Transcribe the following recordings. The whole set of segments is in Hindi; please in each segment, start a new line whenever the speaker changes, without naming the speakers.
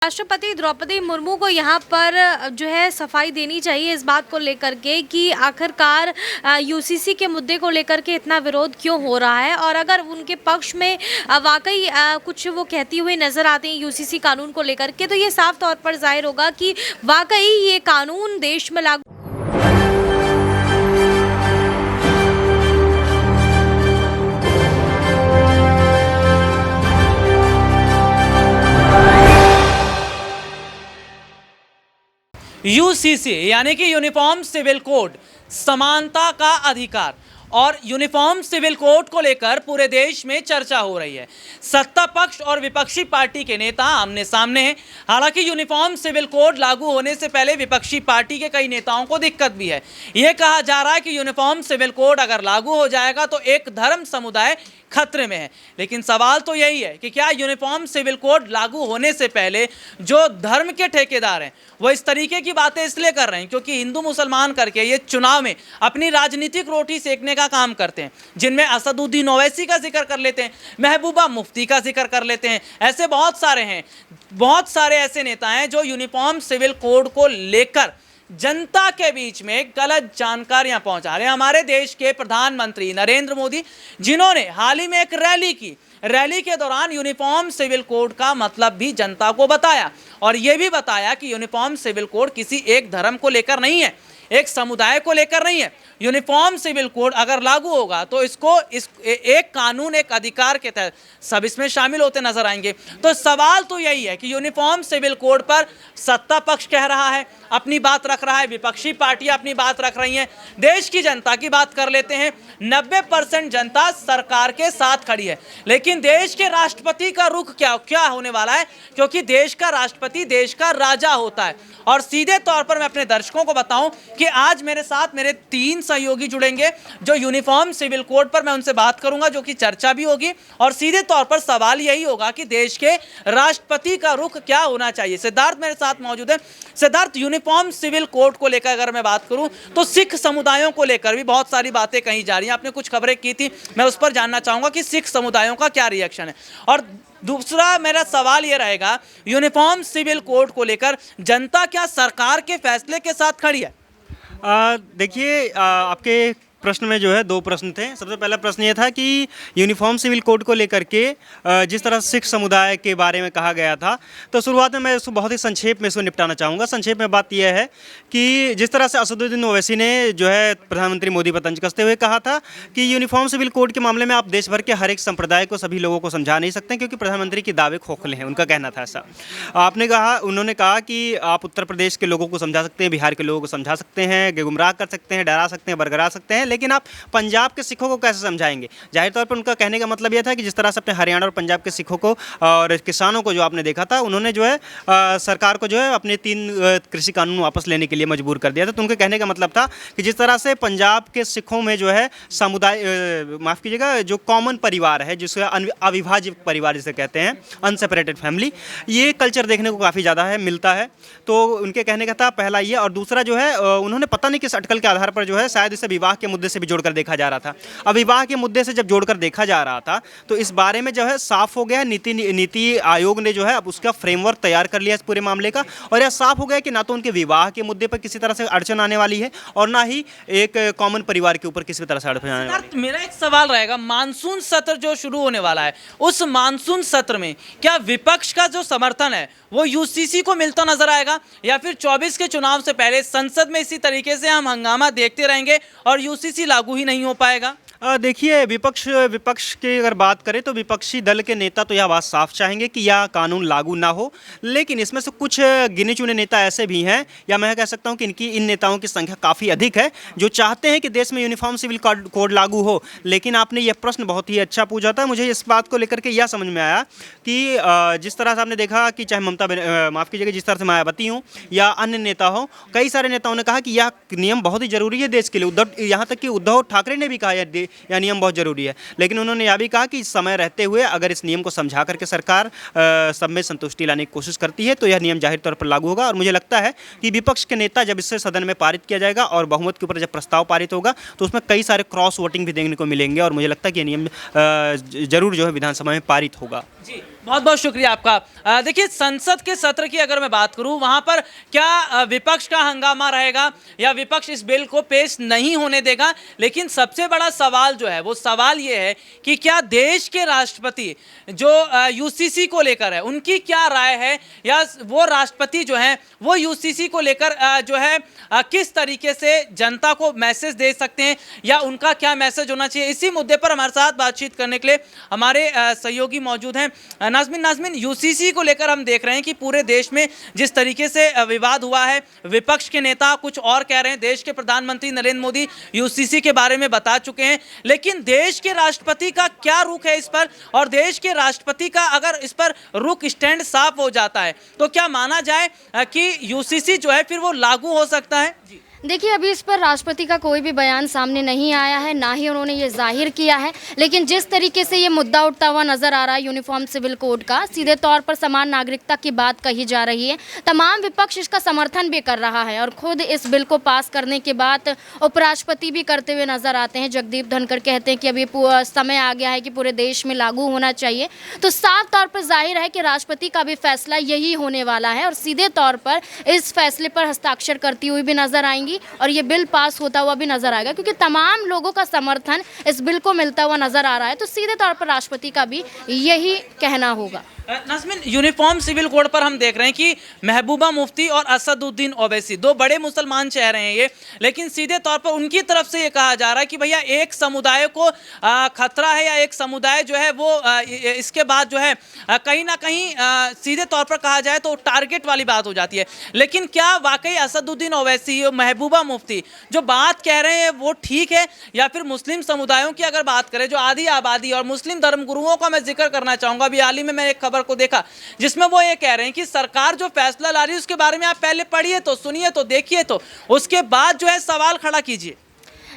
राष्ट्रपति द्रौपदी मुर्मू को यहाँ पर जो है सफाई देनी चाहिए इस बात को लेकर के कि आखिरकार यूसीसी के मुद्दे को लेकर के इतना विरोध क्यों हो रहा है, और अगर उनके पक्ष में वाकई कुछ वो कहती हुई नजर आती हैं यूसीसी कानून को लेकर के, तो ये साफ तौर पर जाहिर होगा कि वाकई ये कानून देश में लागू
यूसीसी यानी कि यूनिफॉर्म सिविल कोड, समानता का अधिकार और यूनिफॉर्म सिविल कोड को लेकर पूरे देश में चर्चा हो रही है। सत्ता पक्ष और विपक्षी पार्टी के नेता आमने सामने हैं। हालांकि यूनिफॉर्म सिविल कोड लागू होने से पहले विपक्षी पार्टी के कई नेताओं को दिक्कत भी है। यह कहा जा रहा है कि यूनिफॉर्म सिविल कोड अगर लागू हो जाएगा तो एक धर्म समुदाय खतरे में है। लेकिन सवाल तो यही है कि क्या यूनिफॉर्म सिविल कोड लागू होने से पहले जो धर्म के ठेकेदार हैं वो इस तरीके की बातें इसलिए कर रहे हैं क्योंकि हिंदू मुसलमान करके ये चुनाव में अपनी राजनीतिक रोटी सेकने का काम करते हैं, जिनमें असदुद्दीन ओवैसी का जिक्र कर लेते हैं, महबूबा मुफ्ती का जिक्र कर लेते हैं। ऐसे बहुत सारे हैं, बहुत सारे ऐसे नेता हैं जो यूनिफॉर्म सिविल कोड को लेकर जनता के बीच में गलत जानकारियां पहुंचा रहे हैं। हमारे देश के प्रधानमंत्री नरेंद्र मोदी, जिन्होंने हाल ही में एक रैली की, रैली के दौरान यूनिफॉर्म सिविल कोड का मतलब भी जनता को बताया और यह भी बताया कि यूनिफॉर्म सिविल कोड किसी एक धर्म को लेकर नहीं है, एक समुदाय को लेकर नहीं है। यूनिफॉर्म सिविल कोड अगर लागू होगा तो एक कानून, एक अधिकार के तहत सब इसमें शामिल होते नजर आएंगे। तो सवाल तो यही है कि यूनिफॉर्म सिविल कोड पर सत्ता पक्ष कह रहा है, अपनी बात रख रहा है, विपक्षी पार्टियां अपनी बात रख रही हैं। देश की जनता की बात कर लेते हैं। 90% जनता सरकार के साथ खड़ी है, लेकिन देश के राष्ट्रपति का रुख क्या होने वाला है, क्योंकि देश का राष्ट्रपति देश का राजा होता है। और सीधे तौर पर मैं अपने दर्शकों को बताऊं कि आज मेरे साथ मेरे 3 सहयोगी जुड़ेंगे जो यूनिफॉर्म सिविल कोड पर मैं उनसे बात करूंगा, जो कि चर्चा भी होगी और सीधे तौर पर सवाल यही होगा कि देश के राष्ट्रपति का रुख क्या होना चाहिए। सिद्धार्थ मेरे साथ मौजूद है। सिद्धार्थ, यूनिफॉर्म सिविल कोड को लेकर अगर मैं बात करूं तो सिख समुदायों को लेकर भी बहुत सारी बातें कही जा रही हैं। आपने कुछ खबरें की थी, मैं उस पर जानना चाहूंगा कि सिख समुदायों का क्या रिएक्शन है। और दूसरा मेरा सवाल यह रहेगा, यूनिफॉर्म सिविल कोड को लेकर जनता क्या सरकार के फैसले के साथ खड़ी है?
देखिए, आपके प्रश्न में जो है 2 प्रश्न थे। सबसे पहला प्रश्न ये था कि यूनिफॉर्म सिविल कोड को लेकर के जिस तरह सिख समुदाय के बारे में कहा गया था, तो शुरुआत में मैं इसको बहुत ही संक्षेप में इसको निपटाना चाहूँगा। संक्षेप में बात यह है कि जिस तरह से असदुद्दीन ओवैसी ने जो है प्रधानमंत्री मोदी पर तंज कसते हुए कहा था कि यूनिफॉर्म सिविल कोड के मामले में आप देश भर के हर एक संप्रदाय को, सभी लोगों को समझा नहीं सकते क्योंकि प्रधानमंत्री के दावे खोखले हैं, उनका कहना था ऐसा। उन्होंने कहा कि आप उत्तर प्रदेश के लोगों को समझा सकते हैं, बिहार के लोगों को समझा सकते हैं, गुमराह कर सकते हैं, डरा सकते हैं, बरगरा सकते हैं, लेकिन आप पंजाब के सिखों को कैसे समझाएंगे? जाहिर तौर पर उनका कहने का मतलब यह था कि जिस तरह से अपने हरियाणा और पंजाब के सिखों को और किसानों को जो आपने देखा था, उन्होंने जो है सरकार को जो है अपने 3 कृषि कानून वापस लेने के लिए मजबूर कर दिया था। तो उनके कहने का मतलब था कि जिस तरह से पंजाब के सिखों में जो है समुदाय, माफ़ कीजिएगा, जो कॉमन परिवार है, जिसको अविभाज्य परिवार जिसे कहते हैं, अनसेपरेटेड फैमिली, ये कल्चर देखने को काफ़ी ज़्यादा है, मिलता है। तो उनके कहने का था पहला ये। और दूसरा जो है, उन्होंने पता नहीं किस अटकल के आधार पर जो है शायद इसे विवाह के मुद्दे से भी जोड़कर देखा जा रहा था। अब विवाह के मुद्दे से जब जोड़कर देखा जा रहा था तो इस बारे में जो है साफ हो गया, नीति आयोग ने जो है अब उसका फ्रेमवर्क तैयार कर लिया इस पूरे मामले का, और यह साफ हो गया कि ना तो उनके विवाह के मुद्दे पर किसी तरह से अड़चन आने वाली है और ना ही एक कॉमन परिवार के ऊपर किसी तरह से अड़चन आने वाली है।
मेरा एक सवाल रहेगा, मानसून सत्र जो शुरू होने वाला है, उस मानसून सत्र में क्या विपक्ष का जो समर्थन है वो यूसीसी को मिलता नजर आएगा, या फिर 24 के चुनाव से पहले संसद में इसी तरीके से हम हंगामा देखते रहेंगे और यूसीसी लागू ही नहीं हो पाएगा?
देखिए, विपक्ष की अगर बात करें तो विपक्षी दल के नेता तो यह बात साफ चाहेंगे कि यह कानून लागू ना हो, लेकिन इसमें से कुछ गिने चुने नेता ऐसे भी हैं, या मैं कह सकता हूं कि इन नेताओं की संख्या काफ़ी अधिक है, जो चाहते हैं कि देश में यूनिफॉर्म सिविल कोड लागू हो। लेकिन आपने यह प्रश्न बहुत ही अच्छा पूछा था। मुझे इस बात को लेकर के यह समझ में आया कि जिस तरह से आपने देखा कि चाहे माफ़ कीजिएगा, जिस तरह से मायावती हों या अन्य नेता हों, कई सारे नेताओं ने कहा कि यह नियम बहुत ही ज़रूरी है देश के लिए। यहाँ तक कि उद्धव ठाकरे ने भी कहा यह नियम बहुत ज़रूरी है, लेकिन उन्होंने यह भी कहा कि समय रहते हुए अगर इस नियम को समझा करके सरकार सब में संतुष्टि लाने की कोशिश करती है तो यह नियम जाहिर तौर पर लागू होगा। और मुझे लगता है कि विपक्ष के नेता जब इससे सदन में पारित किया जाएगा और बहुमत के ऊपर जब प्रस्ताव पारित होगा तो उसमें कई सारे क्रॉस वोटिंग भी देखने को मिलेंगे और मुझे लगता है कि यह नियम जरूर जो है विधानसभा में पारित होगा।
जी। बहुत बहुत शुक्रिया आपका। देखिए, संसद के सत्र की अगर मैं बात करूं, वहां पर क्या विपक्ष का हंगामा रहेगा या विपक्ष इस बिल को पेश नहीं होने देगा, लेकिन सबसे बड़ा सवाल जो है वो सवाल ये है कि क्या देश के राष्ट्रपति जो यूसीसी को लेकर है उनकी क्या राय है, या वो राष्ट्रपति जो हैं वो यूसीसी को लेकर जो है किस तरीके से जनता को मैसेज दे सकते हैं, या उनका क्या मैसेज होना चाहिए। इसी मुद्दे पर हमारे साथ बातचीत करने के लिए हमारे सहयोगी मौजूद हैं। नाज़मीन, यूसीसी को लेकर हम देख रहे हैं कि पूरे देश में जिस तरीके से विवाद हुआ है, विपक्ष के नेता कुछ और कह रहे हैं, देश के प्रधानमंत्री नरेंद्र मोदी यूसीसी के बारे में बता चुके हैं, लेकिन देश के राष्ट्रपति का क्या रुख है इस पर, और देश के राष्ट्रपति का अगर इस पर रुख स्टैंड साफ हो जाता है तो क्या माना जाए कि यूसीसी जो है फिर वो लागू हो सकता है? जी
देखिए, अभी इस पर राष्ट्रपति का कोई भी बयान सामने नहीं आया है, ना ही उन्होंने ये जाहिर किया है, लेकिन जिस तरीके से ये मुद्दा उठता हुआ नजर आ रहा है यूनिफॉर्म सिविल कोड का, सीधे तौर पर समान नागरिकता की बात कही जा रही है। तमाम विपक्ष इसका समर्थन भी कर रहा है और खुद इस बिल को पास करने के बाद उपराष्ट्रपति भी करते हुए नजर आते हैं। जगदीप धनखड़ कहते हैं कि अभी समय आ गया है कि पूरे देश में लागू होना चाहिए। तो साफ तौर पर जाहिर है कि राष्ट्रपति का भी फैसला यही होने वाला है और सीधे तौर पर इस फैसले पर हस्ताक्षर करती हुई भी नजर आएंगी और ये बिल पास होता हुआ भी नजर आएगा, क्योंकि तमाम लोगों का समर्थन इस बिल को मिलता हुआ नजर आ रहा है। तो सीधे तौर पर राष्ट्रपति का भी यही कहना होगा।
नाज़मीन, यूनिफॉर्म सिविल कोड पर हम देख रहे हैं कि महबूबा मुफ्ती और असदुद्दीन ओवैसी दो बड़े मुसलमान चेहरे हैं ये, लेकिन सीधे तौर पर उनकी तरफ से ये कहा जा रहा है कि भैया एक समुदाय को खतरा है, या एक समुदाय जो है वो इसके बाद जो है कहीं ना कहीं सीधे तौर पर कहा जाए तो टारगेट वाली बात हो जाती है। लेकिन क्या वाकई असदुद्दीन ओवैसी, महबूबा मुफ्ती जो बात कह रहे हैं वो ठीक है, या फिर मुस्लिम समुदायों की अगर बात करें, जो आधी आबादी और मुस्लिम धर्मगुरुओं का मैं जिक्र करना चाहूँगा। अभी हाल ही में मैं एक खबर को देखा जिसमें वो ये कह रहे हैं कि सरकार जो फैसला ला रही है उसके बारे में आप पहले पढ़िए तो, सुनिए तो, देखिए तो, उसके बाद जो है सवाल खड़ा कीजिए।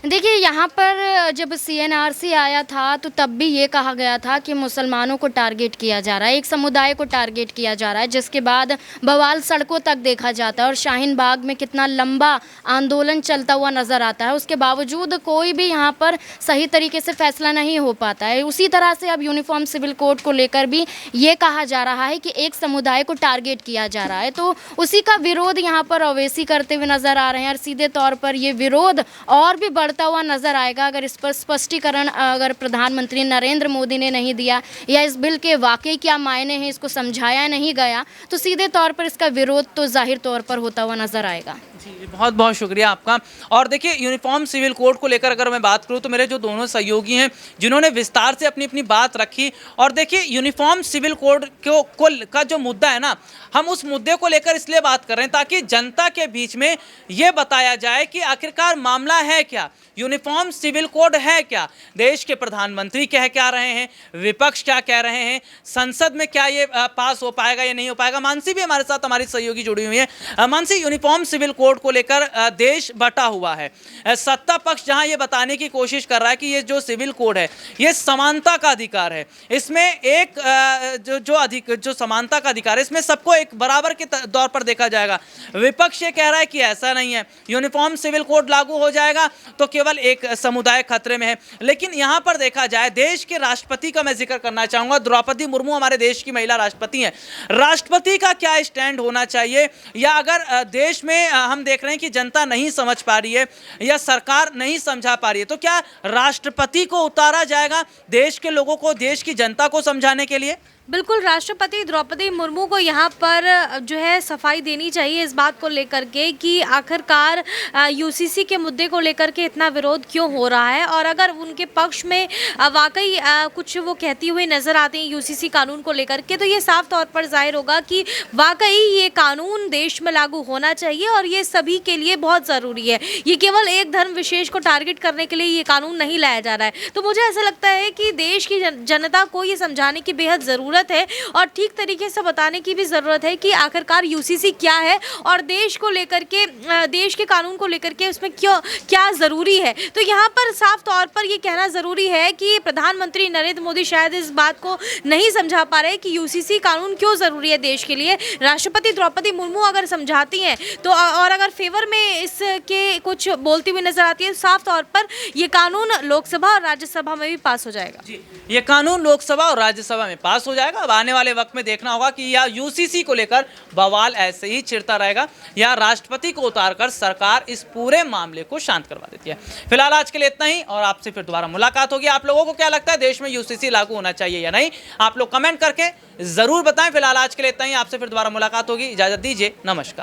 देखिए, यहाँ पर जब CNRC आया था तो तब भी ये कहा गया था कि मुसलमानों को टारगेट किया जा रहा है, एक समुदाय को टारगेट किया जा रहा है, जिसके बाद बवाल सड़कों तक देखा जाता है और शाहीन बाग में कितना लंबा आंदोलन चलता हुआ नज़र आता है। उसके बावजूद कोई भी यहाँ पर सही तरीके से फैसला नहीं हो पाता है। उसी तरह से अब यूनिफॉर्म सिविल कोड को लेकर भी ये कहा जा रहा है कि एक समुदाय को टारगेट किया जा रहा है, तो उसी का विरोध यहाँ पर ओवैसी करते हुए नज़र आ रहे हैं और सीधे तौर पर ये विरोध और भी हुआ नजर आएगा अगर इस पर स्पष्टीकरण अगर प्रधानमंत्री नरेंद्र मोदी ने नहीं दिया, या इस बिल के वाकई क्या मायने हैं इसको समझाया नहीं गया, तो सीधे तौर पर इसका विरोध तो जाहिर तौर पर होता हुआ नजर आएगा।
जी, बहुत बहुत शुक्रिया आपका। और देखिए, यूनिफॉर्म सिविल कोड को लेकर अगर मैं बात करूं तो मेरे जो दोनों सहयोगी हैं जिन्होंने विस्तार से अपनी अपनी बात रखी, और देखिए यूनिफॉर्म सिविल कोड का जो मुद्दा है ना, हम उस मुद्दे को लेकर इसलिए बात कर रहे हैं ताकि जनता के बीच में ये बताया जाए कि आखिरकार मामला है क्या, यूनिफॉर्म सिविल कोड है क्या, देश के प्रधानमंत्री कह क्या रहे हैं, विपक्ष क्या कह रहे हैं, संसद में क्या ये पास हो पाएगा या नहीं हो पाएगा। मानसी भी हमारे साथ, हमारी सहयोगी जुड़ी हुई है। मानसी, यूनिफॉर्म सिविल कोड को लेकर देश बटा हुआ है, सत्ता पक्ष जहां ये बताने की कोशिश कर रहा है कि ये जो सिविल कोड है ये समानता का अधिकार है, इसमें एक जो समानता का अधिकार है इसमें सबको एक बराबर के तौर पर देखा जाएगा। विपक्ष ये कह रहा है कि ऐसा नहीं है, यूनिफॉर्म सिविल कोड लागू हो जाएगा तो केवल एक समुदाय खतरे में है। लेकिन यहाँ पर देखा जाए, देश के राष्ट्रपति का मैं जिक्र करना चाहूँगा, द्रौपदी मुर्मू हमारे देश की महिला राष्ट्रपति हैं। राष्ट्रपति का क्या स्टैंड होना चाहिए, या अगर देश में हम देख रहे हैं कि जनता नहीं समझ पा रही है या सरकार नहीं समझा पा रही है, तो क्या राष्ट्रपति को उतारा जाएगा देश के लोगों को, देश की जनता को समझाने के लिए?
बिल्कुल, राष्ट्रपति द्रौपदी मुर्मू को यहाँ पर जो है सफाई देनी चाहिए इस बात को लेकर के कि आखिरकार यूसीसी के मुद्दे को लेकर के इतना विरोध क्यों हो रहा है, और अगर उनके पक्ष में वाकई कुछ वो कहती हुई नज़र आती हैं यूसीसी कानून को लेकर के, तो ये साफ तौर पर जाहिर होगा कि वाकई ये कानून देश में लागू होना चाहिए और ये सभी के लिए बहुत ज़रूरी है। ये केवल एक धर्म विशेष को टारगेट करने के लिए ये कानून नहीं लाया जा रहा है। तो मुझे ऐसा लगता है कि देश की जनता को ये समझाने की बेहद ज़रूरत है और ठीक तरीके से बताने की भी ज़रूरत है कि आखिरकार यूसीसी क्या है और देश को लेकर के, देश के कानून को लेकर के उसमें क्यों क्या ज़रूरी है। तो यहाँ पर साफ तौर पर ये कहना ज़रूरी है कि प्रधानमंत्री नरेंद्र मोदी शायद इस बात को नहीं समझा पा रहे कि यूसीसी कानून क्यों ज़रूरी है देश के लिए। राष्ट्रपति द्रौपदी मुर्मू अगर समझाती हैं तो, और अगर फेवर में इसके कुछ बोलती हुई नजर आती है, साफ तौर पर ये कानून लोकसभा और राज्यसभा में भी पास हो जाएगा।
जी, ये कानून लोकसभा और राज्यसभा में पास हो जाएगा। अब आने वाले वक्त में देखना होगा कि या यूसीसी को लेकर बवाल ऐसे ही छिड़ता रहेगा या राष्ट्रपति को उतारकर सरकार इस पूरे मामले को शांत करवा देती है। फिलहाल आज के लिए इतना ही और आपसे फिर दोबारा मुलाकात होगी। आप लोगों को क्या लगता है, देश में यूसीसी लागू होना चाहिए या नहीं, आप लोग कमेंट करके जरूर बताएं। फिलहाल आज के लिए इतना ही, आपसे फिर दोबारा मुलाकात होगी। इजाजत दीजिए, नमस्कार।